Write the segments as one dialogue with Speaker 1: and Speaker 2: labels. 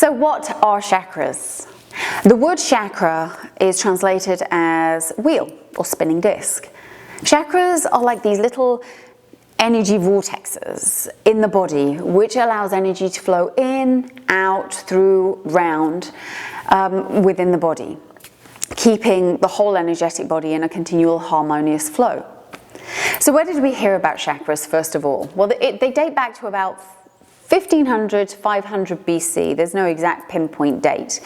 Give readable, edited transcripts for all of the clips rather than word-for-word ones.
Speaker 1: So what are chakras? The word chakra is translated as wheel or spinning disc. Chakras are like these little energy vortexes in the body, which allows energy to flow in, out, through, round, within the body, keeping the whole energetic body in a continual harmonious flow. So where did we hear about chakras first of all? Well, they date back to about 1500 to 500 BC. There's no exact pinpoint date.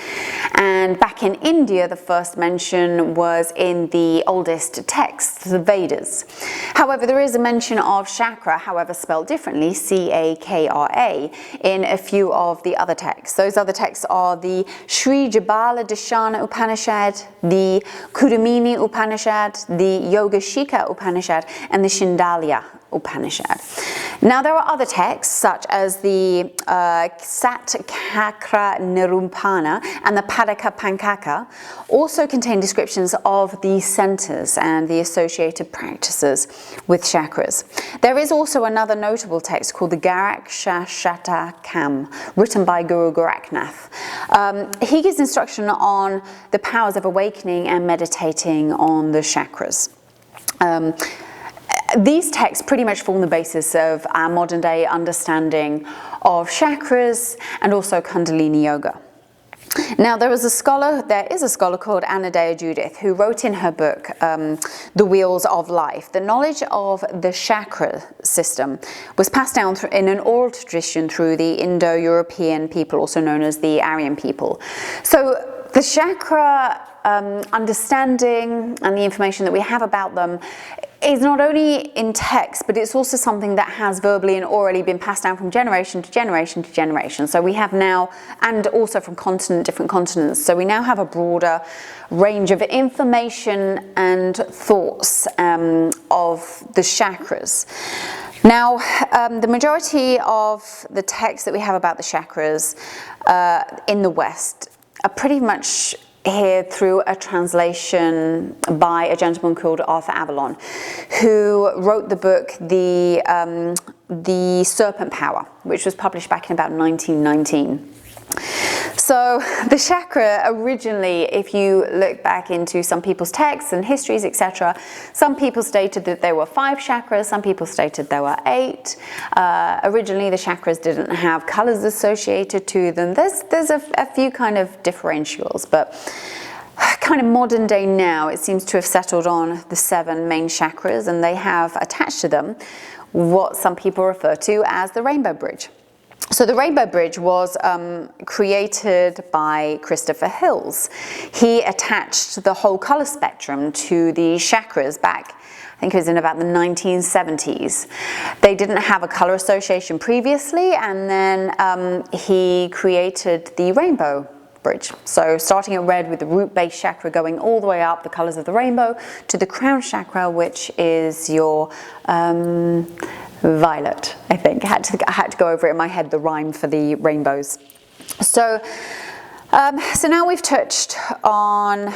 Speaker 1: And back in India, the first mention was in the oldest texts, the Vedas. However, there is a mention of chakra, however spelled differently, C-A-K-R-A, in a few of the other texts. Those other texts are the Sri Jabala Dashana Upanishad, the Kudamini Upanishad, the Yogashika Upanishad, and the Shindalya Upanishad. Now there are other texts such as the Satkakra Nirumpana and the Padaka Pankaka also contain descriptions of the centers and the associated practices with chakras. There is also another notable text called the Garakshashatakam, written by Guru Gorakhnath. He gives instruction on the powers of awakening and meditating on the chakras. These texts pretty much form the basis of our modern day understanding of chakras and also Kundalini Yoga. Now there is a scholar called Anodea Judith who wrote in her book, The Wheels of Life, the knowledge of the chakra system was passed down in an oral tradition through the Indo-European people, also known as the Aryan people. So the chakra understanding and the information that we have about them is not only in text, but it's also something that has verbally and orally been passed down from generation to generation to generation. So we have now, and also from different continents, so we now have a broader range of information and thoughts of the chakras. Now, the majority of the texts that we have about the chakras in the West are pretty much here through a translation by a gentleman called Arthur Avalon, who wrote the book The Serpent Power, which was published back in about 1919. So the chakra originally, if you look back into some people's texts and histories, etc., some people stated that there were 5 chakras, some people stated there were 8. Originally the chakras didn't have colors associated to them. There's a few kind of differentials, but kind of modern day now it seems to have settled on the 7 main chakras, and they have attached to them what some people refer to as the rainbow bridge. So the rainbow bridge was created by Christopher Hills. He attached the whole color spectrum to the chakras back, I think it was in about the 1970s. They didn't have a color association previously, and then he created the rainbow bridge. So starting at red with the root-based chakra going all the way up, the colors of the rainbow, to the crown chakra, which is your violet, I think. I had to go over it in my head, the rhyme for the rainbows. So now we've touched on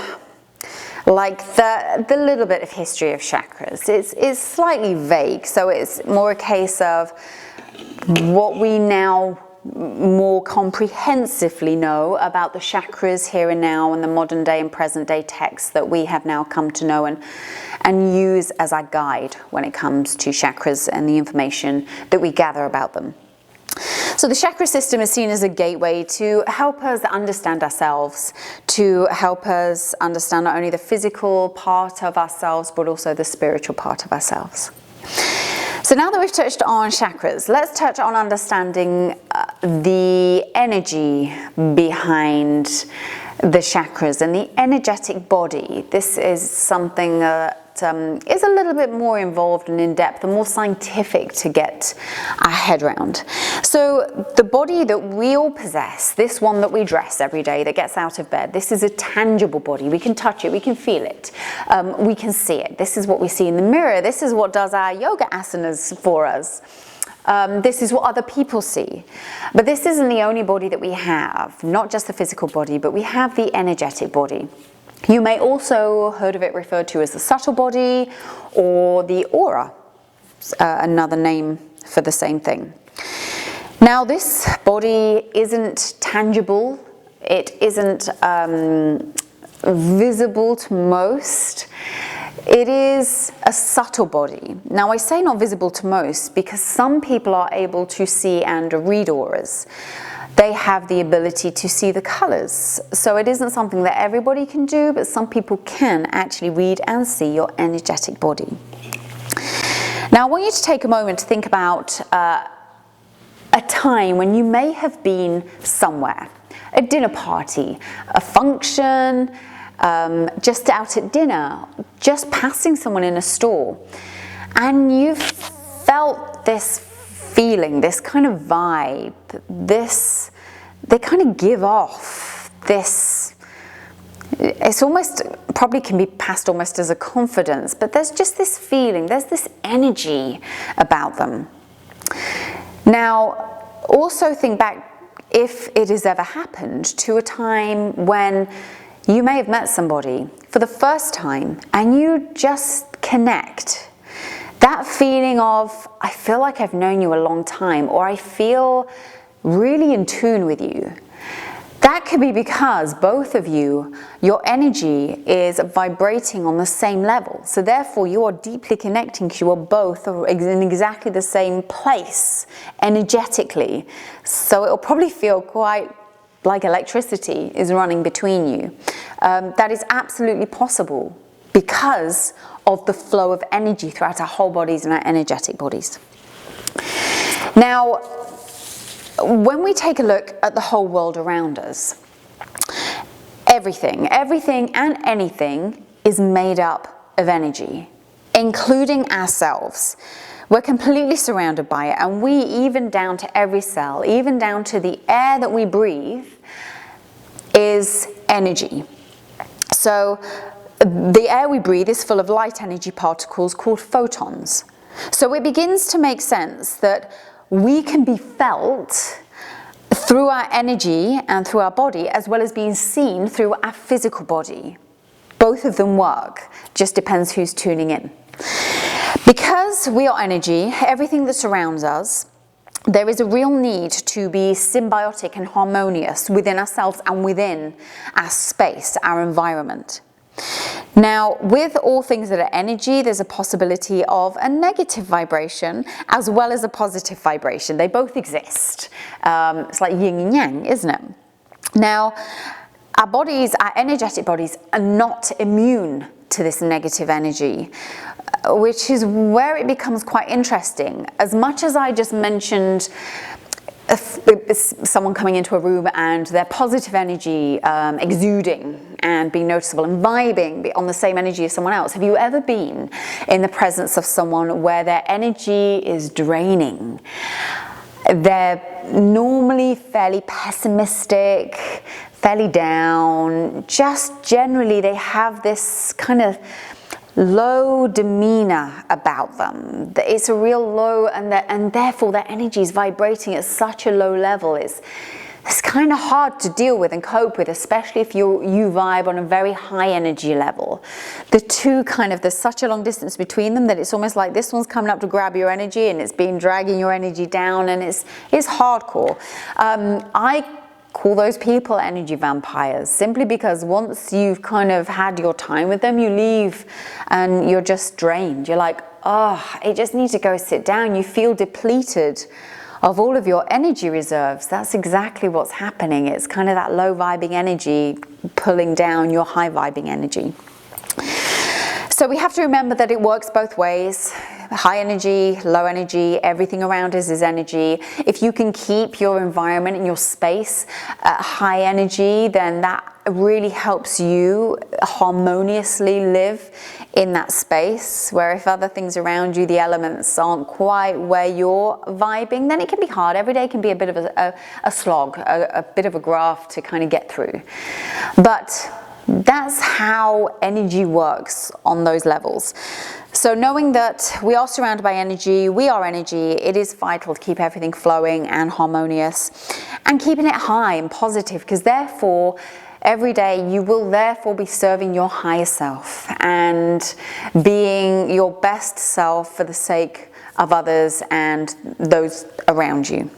Speaker 1: like the little bit of history of chakras. It's slightly vague, so it's more a case of what we now more comprehensively know about the chakras here and now and the modern day and present day texts that we have now come to know and use as our guide when it comes to chakras and the information that we gather about them. So the chakra system is seen as a gateway to help us understand ourselves, to help us understand not only the physical part of ourselves, but also the spiritual part of ourselves. So now that we've touched on chakras, let's touch on understanding the energy behind the chakras and the energetic body. This is something that is a little bit more involved and in-depth and more scientific to get our head around. So the body that we all possess, this one that we dress every day, that gets out of bed, this is a tangible body. We can touch it, we can feel it, we can see it. This is what we see in the mirror. This is what does our yoga asanas for us. This is what other people see. But this isn't the only body that we have, not just the physical body, but we have the energetic body. You may also heard of it referred to as the subtle body or the aura, another name for the same thing. Now, this body isn't tangible. It isn't visible to most. It is a subtle body. Now, I say not visible to most because some people are able to see and read auras. They have the ability to see the colors. So it isn't something that everybody can do, but some people can actually read and see your energetic body. Now, I want you to take a moment to think about a time when you may have been somewhere, a dinner party, a function, just out at dinner, just passing someone in a store, and you felt this feeling, this kind of vibe, they kind of give off this, it's almost, probably can be passed almost as a confidence, but there's just this feeling, there's this energy about them. Now, also think back, if it has ever happened, to a time when you may have met somebody for the first time and you just connect. That feeling of, I feel like I've known you a long time, or I feel really in tune with you. That could be because both of you, your energy is vibrating on the same level. So therefore you are deeply connecting because you are both in exactly the same place energetically. So it'll probably feel quite like electricity is running between you. That is absolutely possible because of the flow of energy throughout our whole bodies and our energetic bodies. Now, when we take a look at the whole world around us, everything and anything is made up of energy, including ourselves. We're completely surrounded by it, and we, even down to every cell, even down to the air that we breathe, is energy. So the air we breathe is full of light energy particles called photons. So it begins to make sense that we can be felt through our energy and through our body, as well as being seen through our physical body. Both of them work, just depends who's tuning in. Because we are energy, everything that surrounds us, there is a real need to be symbiotic and harmonious within ourselves and within our space, our environment. Now, with all things that are energy, there's a possibility of a negative vibration as well as a positive vibration. They both exist. It's like yin and yang, isn't it? Now, our bodies, our energetic bodies, are not immune to this negative energy, which is where it becomes quite interesting. As much as I just mentioned someone coming into a room and their positive energy exuding and being noticeable and vibing on the same energy as someone else, have you ever been in the presence of someone where their energy is draining? They're normally fairly pessimistic, fairly down, just generally they have this kind of low demeanor about them. It's a real low, and therefore their energy is vibrating at such a low level. It's kind of hard to deal with and cope with, especially if you vibe on a very high energy level. The two there's such a long distance between them that it's almost like this one's coming up to grab your energy and it's been dragging your energy down, and it's hardcore. I call those people energy vampires, simply because once you've kind of had your time with them, you leave and you're just drained. You're like, oh, I just need to go sit down. You feel depleted of all of your energy reserves. That's exactly what's happening. It's kind of that low vibing energy pulling down your high vibing energy. So we have to remember that it works both ways. High energy, low energy, everything around us is energy. If you can keep your environment and your space at high energy, then that really helps you harmoniously live in that space, where if other things around you, the elements aren't quite where you're vibing, then it can be hard. Every day can be a bit of a slog, a bit of a graft to kind of get through. But that's how energy works on those levels. So knowing that we are surrounded by energy, we are energy, it is vital to keep everything flowing and harmonious and keeping it high and positive, because therefore every day you will therefore be serving your higher self and being your best self for the sake of others and those around you.